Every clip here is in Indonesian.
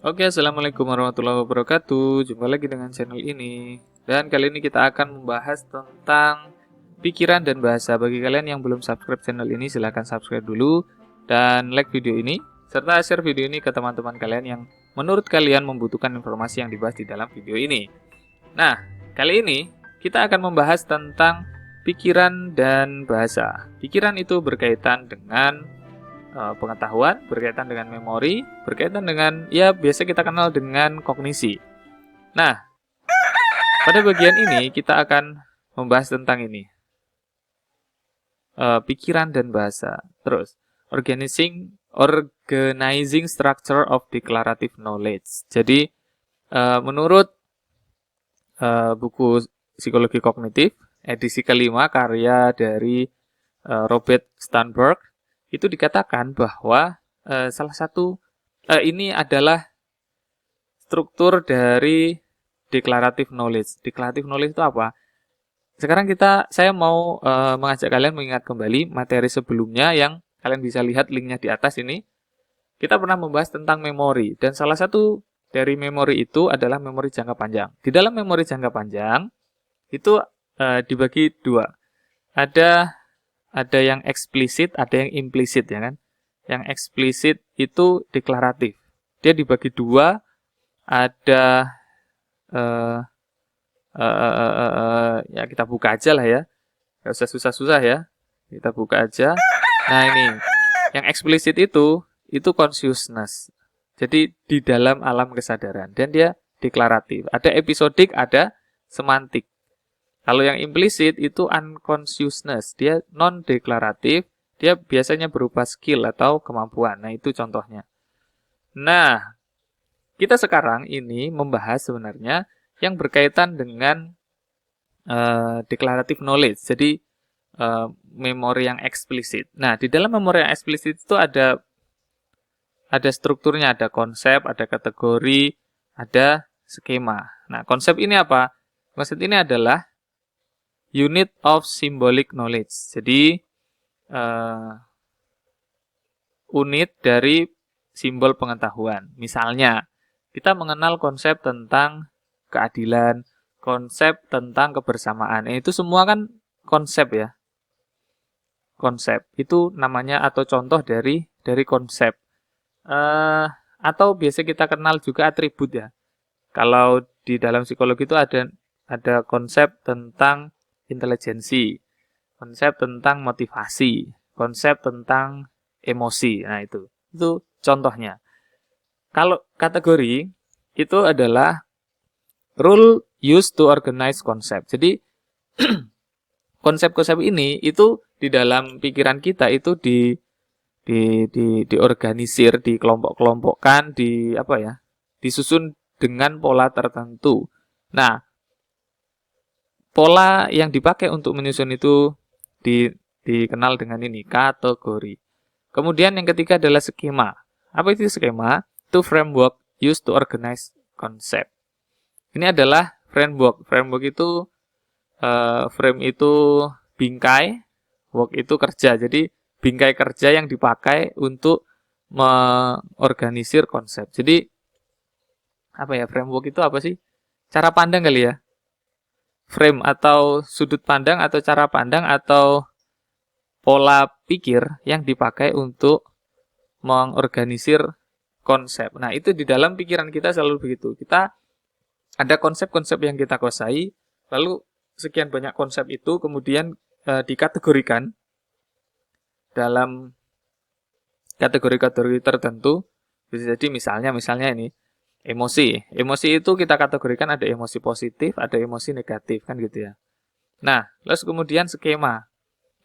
Oke, assalamualaikum warahmatullahi wabarakatuh. Jumpa lagi dengan channel ini. Dan kali ini kita akan membahas tentang pikiran dan bahasa. Bagi kalian yang belum subscribe channel ini, silahkan subscribe dulu dan like video ini, serta share video ini ke teman-teman kalian yang menurut kalian membutuhkan informasi yang dibahas di dalam video ini. Nah, kali ini kita akan membahas tentang pikiran dan bahasa. Pikiran itu berkaitan dengan pengetahuan, berkaitan dengan memori, berkaitan dengan ya biasa kita kenal dengan kognisi. Nah, pada bagian ini kita akan membahas tentang ini, pikiran dan bahasa. Terus, organizing structure of declarative knowledge. Jadi, menurut buku Psikologi Kognitif edisi kelima karya dari Robert Sternberg, itu dikatakan bahwa salah satu ini adalah struktur dari declarative knowledge. Declarative knowledge itu apa? Sekarang saya mau mengajak kalian mengingat kembali materi sebelumnya yang kalian bisa lihat linknya di atas ini. Kita pernah membahas tentang memori, dan salah satu dari memori itu adalah memori jangka panjang. Di dalam memori jangka panjang itu dibagi dua. Ada yang eksplisit, ada yang implisit, ya kan? Yang eksplisit itu deklaratif. Dia dibagi dua, ada ya kita buka aja lah ya. Gak usah susah-susah ya. Kita buka aja. Nah ini, yang eksplisit itu consciousness. Jadi di dalam alam kesadaran, dan dia deklaratif. Ada episodik, ada semantik. Kalau yang implisit itu unconsciousness, dia non-deklaratif, dia biasanya berupa skill atau kemampuan. Nah, itu contohnya. Nah, kita sekarang ini membahas sebenarnya yang berkaitan dengan declarative knowledge, jadi memori yang eksplisit. Nah, di dalam memori yang eksplisit itu ada strukturnya, ada konsep, ada kategori, ada skema. Nah, konsep ini apa? Konsep ini adalah unit of symbolic knowledge. Jadi unit dari simbol pengetahuan. Misalnya, kita mengenal konsep tentang keadilan, konsep tentang kebersamaan. Itu semua kan konsep ya. Konsep itu namanya atau contoh dari konsep. Atau biasa kita kenal juga atribut ya. Kalau di dalam psikologi itu ada konsep tentang intelijensi, konsep tentang motivasi, konsep tentang emosi. Nah, itu contohnya. Kalau kategori itu adalah rule used to organize concept. Jadi konsep-konsep ini itu di dalam pikiran kita itu diorganisir, dikelompok-kelompokkan, disusun dengan pola tertentu. Nah, pola yang dipakai untuk menyusun itu dikenal dengan ini, kategori. Kemudian yang ketiga adalah skema. Apa itu skema? Itu framework used to organize concept. Ini adalah framework. Framework itu frame itu bingkai, work itu kerja. Jadi bingkai kerja yang dipakai untuk mengorganisir konsep. Jadi framework itu apa sih? Cara pandang kali ya. Frame atau sudut pandang atau cara pandang atau pola pikir yang dipakai untuk mengorganisir konsep. Nah, itu di dalam pikiran kita selalu begitu. Kita ada konsep-konsep yang kita kuasai, lalu sekian banyak konsep itu kemudian dikategorikan dalam kategori-kategori tertentu. Bisa jadi misalnya ini emosi. Emosi itu kita kategorikan ada emosi positif, ada emosi negatif, kan gitu ya. Nah, terus kemudian skema.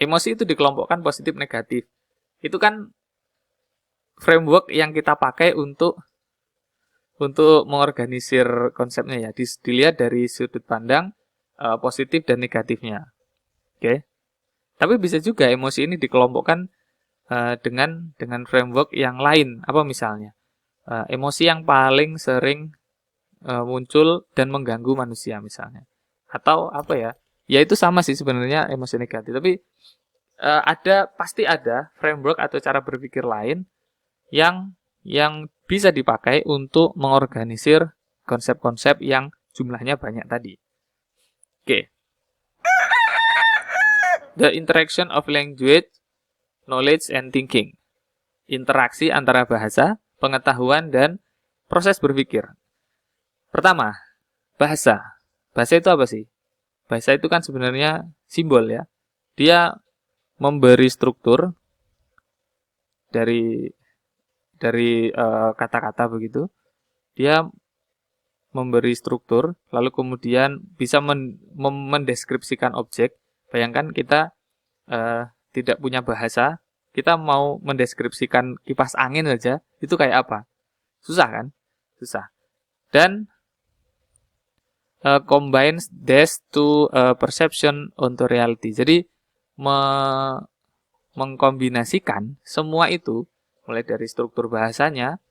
Emosi itu dikelompokkan positif negatif. Itu kan framework yang kita pakai untuk mengorganisir konsepnya ya. Dilihat dari sudut pandang positif dan negatifnya. Oke. Tapi bisa juga emosi ini dikelompokkan dengan framework yang lain. Apa misalnya? Emosi yang paling sering muncul dan mengganggu manusia misalnya. Atau apa ya? Ya itu sama sih sebenarnya emosi negatif. Tapi pasti ada framework atau cara berpikir lain yang bisa dipakai untuk mengorganisir konsep-konsep yang jumlahnya banyak tadi. Oke. The interaction of language, knowledge, and thinking. Interaksi antara bahasa, pengetahuan, dan proses berpikir. Pertama, bahasa. Bahasa itu apa sih? Bahasa itu kan sebenarnya simbol ya. Dia memberi struktur dari kata-kata begitu. Dia memberi struktur, lalu kemudian bisa mendeskripsikan objek. Bayangkan kita tidak punya bahasa, kita mau mendeskripsikan kipas angin saja, itu kayak apa? Susah kan? Susah. Dan combines this to perception onto reality. Jadi mengkombinasikan semua itu, mulai dari struktur bahasanya,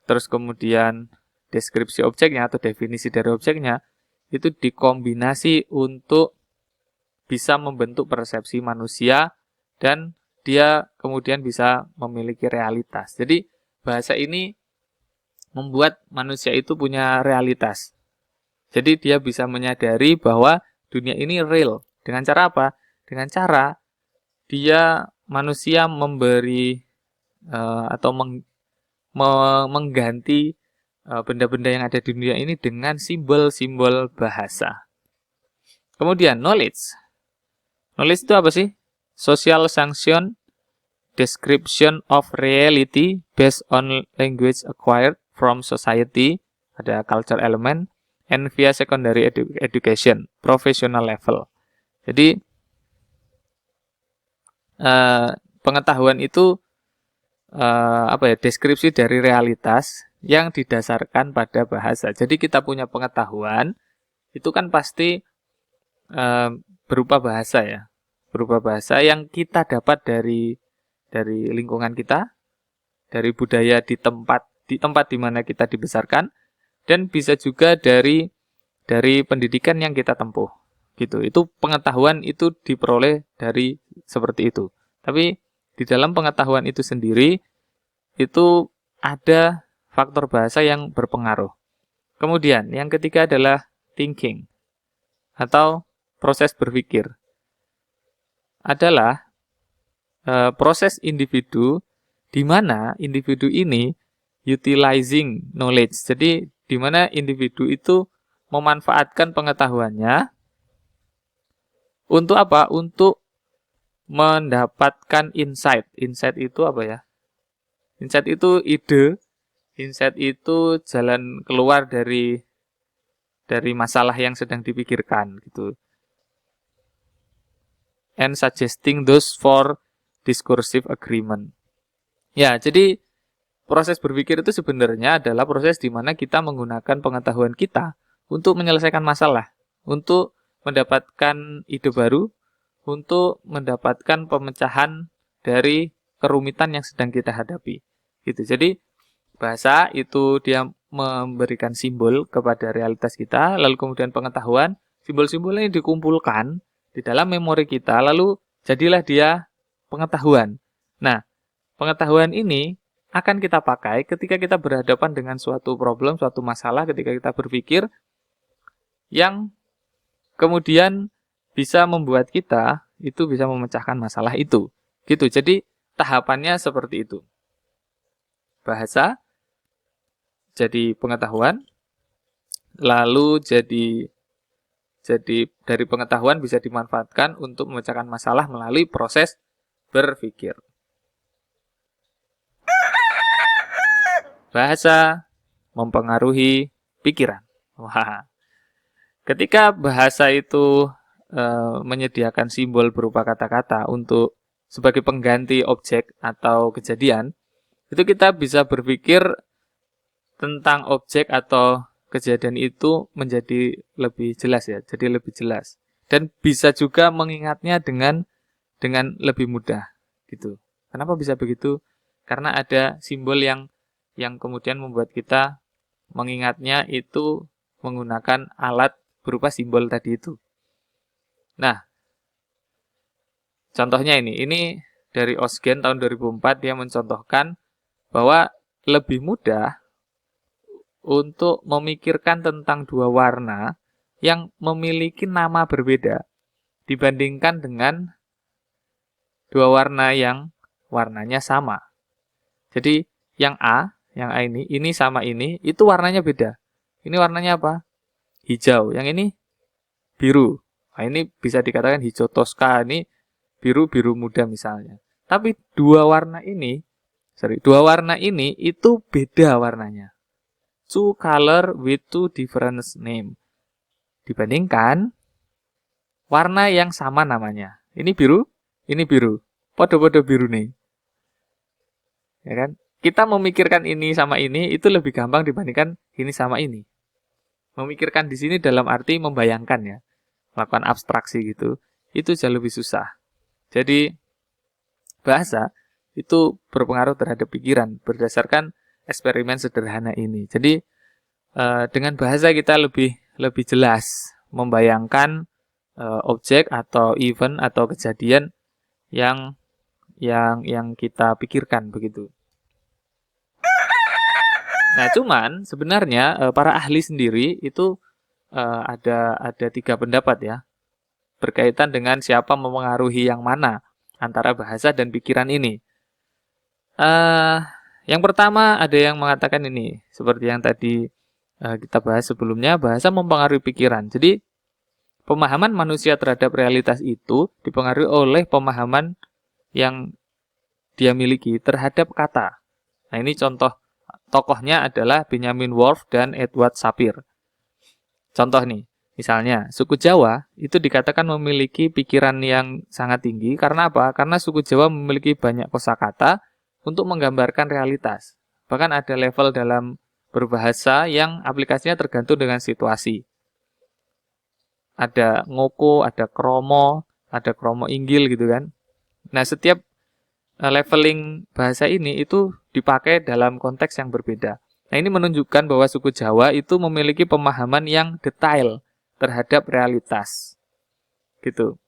terus kemudian deskripsi objeknya atau definisi dari objeknya, itu dikombinasi untuk bisa membentuk persepsi manusia dan dia kemudian bisa memiliki realitas. Jadi bahasa ini membuat manusia itu punya realitas. Jadi dia bisa menyadari bahwa dunia ini real. Dengan cara apa? Dengan cara dia manusia memberi atau mengganti benda-benda yang ada di dunia ini dengan simbol-simbol bahasa. Kemudian knowledge. Knowledge itu apa sih? Social sanction, description of reality based on language acquired from society, ada culture element, and via secondary education, professional level. Jadi pengetahuan itu deskripsi dari realitas yang didasarkan pada bahasa. Jadi kita punya pengetahuan itu kan pasti berupa bahasa ya, berupa bahasa yang kita dapat dari lingkungan kita, dari budaya di tempat di mana kita dibesarkan, dan bisa juga dari pendidikan yang kita tempuh. Gitu. Itu pengetahuan itu diperoleh dari seperti itu. Tapi di dalam pengetahuan itu sendiri itu ada faktor bahasa yang berpengaruh. Kemudian yang ketiga adalah thinking atau proses berpikir. Adalah proses individu di mana individu ini utilizing knowledge. Jadi di mana individu itu memanfaatkan pengetahuannya untuk apa? Untuk mendapatkan insight. Insight itu apa ya? Insight itu ide. Insight itu jalan keluar dari masalah yang sedang dipikirkan gitu. And suggesting those for discursive agreement. Ya, jadi proses berpikir itu sebenarnya adalah proses di mana kita menggunakan pengetahuan kita untuk menyelesaikan masalah, untuk mendapatkan ide baru, untuk mendapatkan pemecahan dari kerumitan yang sedang kita hadapi. Gitu. Jadi bahasa itu dia memberikan simbol kepada realitas kita, lalu kemudian pengetahuan, simbol-simbol ini dikumpulkan di dalam memori kita, lalu jadilah dia pengetahuan. Nah, pengetahuan ini akan kita pakai ketika kita berhadapan dengan suatu problem, suatu masalah, ketika kita berpikir yang kemudian bisa membuat kita itu bisa memecahkan masalah itu. Gitu. Jadi tahapannya seperti itu. Bahasa jadi pengetahuan, lalu jadi dari pengetahuan bisa dimanfaatkan untuk memecahkan masalah melalui proses berpikir. Bahasa mempengaruhi pikiran. Wah. Ketika bahasa itu menyediakan simbol berupa kata-kata untuk sebagai pengganti objek atau kejadian, itu kita bisa berpikir tentang objek atau kejadian itu menjadi lebih jelas ya, jadi lebih jelas. Dan bisa juga mengingatnya dengan lebih mudah gitu. Kenapa bisa begitu? Karena ada simbol yang kemudian membuat kita mengingatnya itu menggunakan alat berupa simbol tadi itu. Nah, contohnya ini dari Osgen tahun 2004 dia mencontohkan bahwa lebih mudah untuk memikirkan tentang dua warna yang memiliki nama berbeda dibandingkan dengan dua warna yang warnanya sama. Jadi yang A ini sama ini, itu warnanya beda. Ini warnanya apa? Hijau. Yang ini biru. Nah, ini bisa dikatakan hijau toska, ini biru muda misalnya. Tapi dua warna ini itu beda warnanya. Two color with two different name. Dibandingkan warna yang sama namanya. Ini biru. Podo-podo biru nih. Ya kan? Kita memikirkan ini sama ini itu lebih gampang dibandingkan ini sama ini. Memikirkan di sini dalam arti membayangkan ya. Melakukan abstraksi gitu. Itu jauh lebih susah. Jadi bahasa itu berpengaruh terhadap pikiran berdasarkan eksperimen sederhana ini. Jadi dengan bahasa kita lebih jelas membayangkan objek atau event atau kejadian yang kita pikirkan begitu. Nah, cuman sebenarnya para ahli sendiri itu ada 3 pendapat ya berkaitan dengan siapa memengaruhi yang mana antara bahasa dan pikiran ini. Yang pertama ada yang mengatakan ini seperti yang tadi kita bahas sebelumnya, bahasa mempengaruhi pikiran. Jadi pemahaman manusia terhadap realitas itu dipengaruhi oleh pemahaman yang dia miliki terhadap kata. Nah, ini contoh tokohnya adalah Benjamin Wolff dan Edward Sapir. Contoh nih, misalnya suku Jawa itu dikatakan memiliki pikiran yang sangat tinggi karena apa? Karena suku Jawa memiliki banyak kosakata untuk menggambarkan realitas. Bahkan ada level dalam berbahasa yang aplikasinya tergantung dengan situasi. Ada ngoko, ada kromo inggil gitu kan. Nah, setiap leveling bahasa ini itu dipakai dalam konteks yang berbeda. Nah, ini menunjukkan bahwa suku Jawa itu memiliki pemahaman yang detail terhadap realitas. Gitu.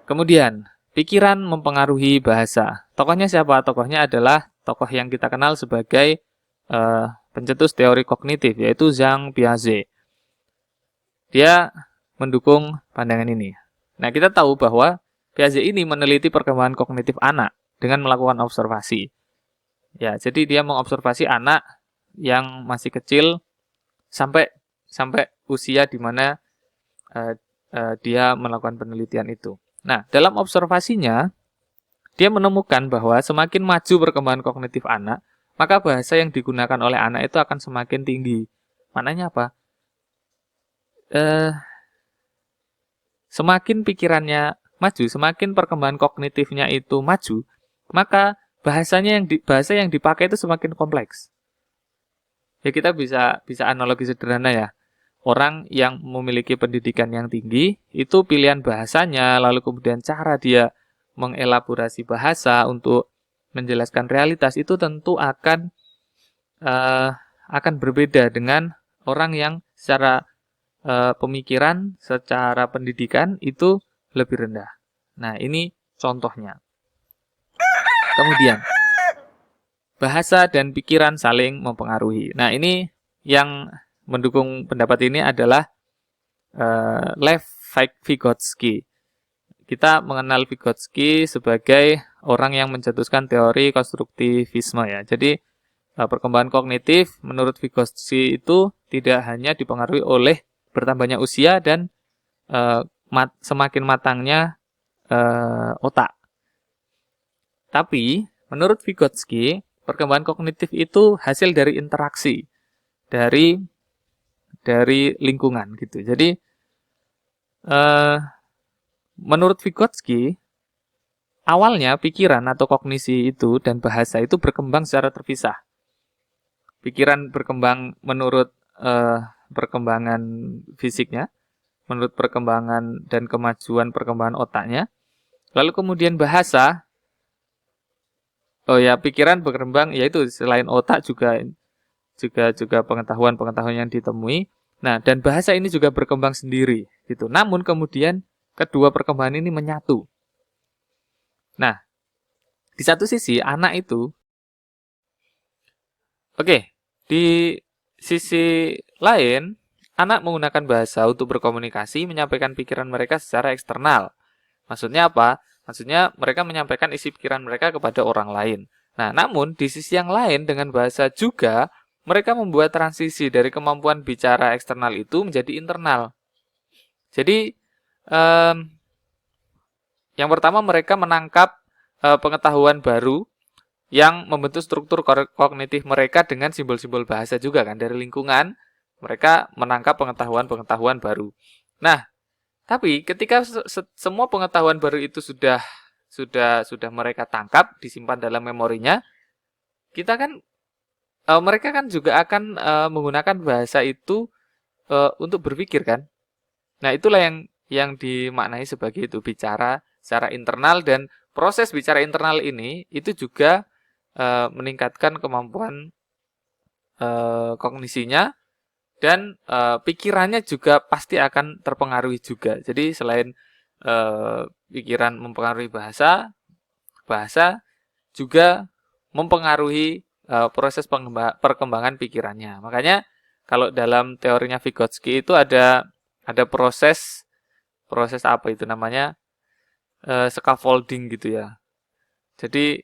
Kemudian, pikiran mempengaruhi bahasa. Tokohnya siapa? Tokohnya adalah tokoh yang kita kenal sebagai pencetus teori kognitif, yaitu Jean Piaget. Dia mendukung pandangan ini. Nah, kita tahu bahwa Piaget ini meneliti perkembangan kognitif anak dengan melakukan observasi. Ya, jadi dia mengobservasi anak yang masih kecil sampai usia di mana dia melakukan penelitian itu. Nah, dalam observasinya dia menemukan bahwa semakin maju perkembangan kognitif anak, maka bahasa yang digunakan oleh anak itu akan semakin tinggi. Maknanya apa? Semakin pikirannya maju, semakin perkembangan kognitifnya itu maju, maka bahasa yang dipakai itu semakin kompleks. Ya, kita bisa analogi sederhana ya. Orang yang memiliki pendidikan yang tinggi, itu pilihan bahasanya, lalu kemudian cara dia mengelaborasi bahasa untuk menjelaskan realitas itu tentu akan berbeda dengan orang yang secara pemikiran, secara pendidikan itu lebih rendah. Nah, ini contohnya. Kemudian, bahasa dan pikiran saling mempengaruhi. Nah, ini yang mendukung pendapat ini adalah Lev Vygotsky. Kita mengenal Vygotsky sebagai orang yang mencetuskan teori konstruktivisme ya. Jadi, perkembangan kognitif menurut Vygotsky itu tidak hanya dipengaruhi oleh bertambahnya usia dan semakin matangnya otak. Tapi, menurut Vygotsky, perkembangan kognitif itu hasil dari interaksi, dari lingkungan gitu. Jadi, menurut Vygotsky, awalnya pikiran atau kognisi itu dan bahasa itu berkembang secara terpisah. Pikiran berkembang menurut perkembangan fisiknya, menurut perkembangan dan kemajuan perkembangan otaknya. Lalu kemudian bahasa, pikiran berkembang, yaitu selain otak juga pengetahuan yang ditemui. Nah, dan bahasa ini juga berkembang sendiri, gitu. Namun kemudian kedua perkembangan ini menyatu. Nah, Di satu sisi anak itu, oke, di sisi lain anak menggunakan bahasa untuk berkomunikasi, menyampaikan pikiran mereka secara eksternal. Maksudnya apa? Maksudnya mereka menyampaikan isi pikiran mereka kepada orang lain. Nah, namun di sisi yang lain dengan bahasa juga mereka membuat transisi dari kemampuan bicara eksternal itu menjadi internal. Jadi yang pertama mereka menangkap pengetahuan baru yang membentuk struktur kognitif mereka dengan simbol-simbol bahasa juga kan, dari lingkungan mereka menangkap pengetahuan-pengetahuan baru. Nah, tapi ketika semua pengetahuan baru itu sudah mereka tangkap, disimpan dalam memorinya, kita kan mereka kan juga akan menggunakan bahasa itu untuk berpikir kan. Nah, itulah yang dimaknai sebagai itu bicara secara internal, dan proses bicara internal ini itu juga meningkatkan kemampuan kognisinya, dan pikirannya juga pasti akan terpengaruhi juga. Jadi selain pikiran mempengaruhi bahasa juga mempengaruhi proses perkembangan pikirannya. Makanya kalau dalam teorinya Vygotsky itu ada proses apa itu namanya, scaffolding gitu ya. Jadi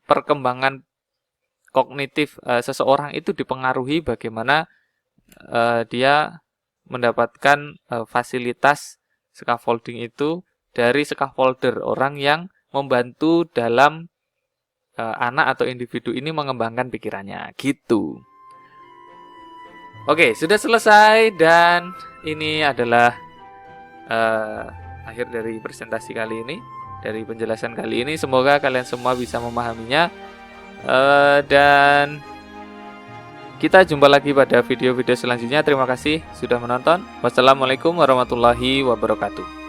perkembangan kognitif seseorang itu dipengaruhi bagaimana dia mendapatkan fasilitas scaffolding itu dari scaffolder, orang yang membantu dalam anak atau individu ini mengembangkan pikirannya gitu. Oke, sudah selesai, dan ini adalah akhir dari presentasi kali ini, dari penjelasan kali ini. Semoga kalian semua bisa memahaminya, dan kita jumpa lagi pada video-video selanjutnya. Terima kasih sudah menonton. Wassalamualaikum warahmatullahi wabarakatuh.